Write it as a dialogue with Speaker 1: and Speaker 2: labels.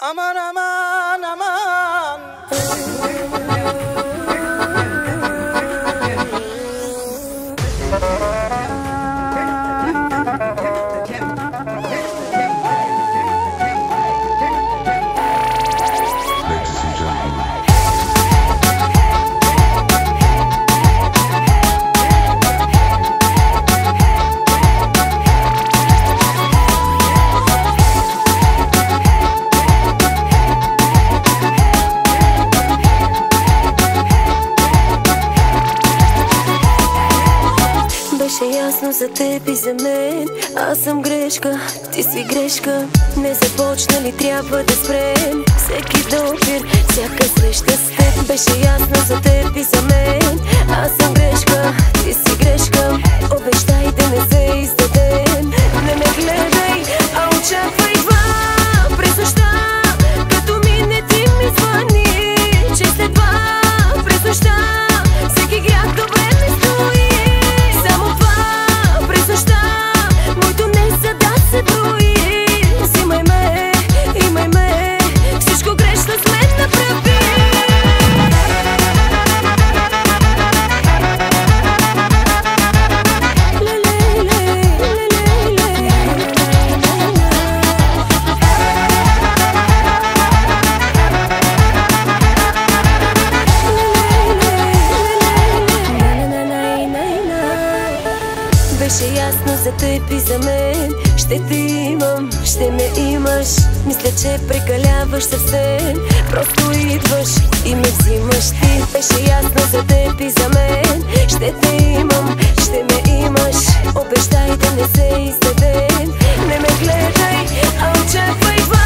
Speaker 1: Aman aman aman.
Speaker 2: Беше ясно за теб и за мен. Аз съм грешка, ти си грешка. Не започнали, трябва да спрем. Всеки допир, всяка среща с теб. Беше ясно за теб и за мен. Аз съм грешка, ти си грешка. Обещай да не се издадем. Не ме гледай, а очаквай това през нощта. Като мине ти ми звъни, че след това през нощта всеки грях добре ми стои. Моето не за да се брои. Взимай ме, имай ме, всичко грешно с мен направи. Беше ясно за теб и за мен. Ще те имам, ще ме имаш. Мисля, че прекаляваш съвсем. Просто идваш и ме взимаш ти. Беше ясно за теб и за мен. Ще те имам, ще ме имаш. Обещай да не се издадем. Не ме гледай, а очаквай.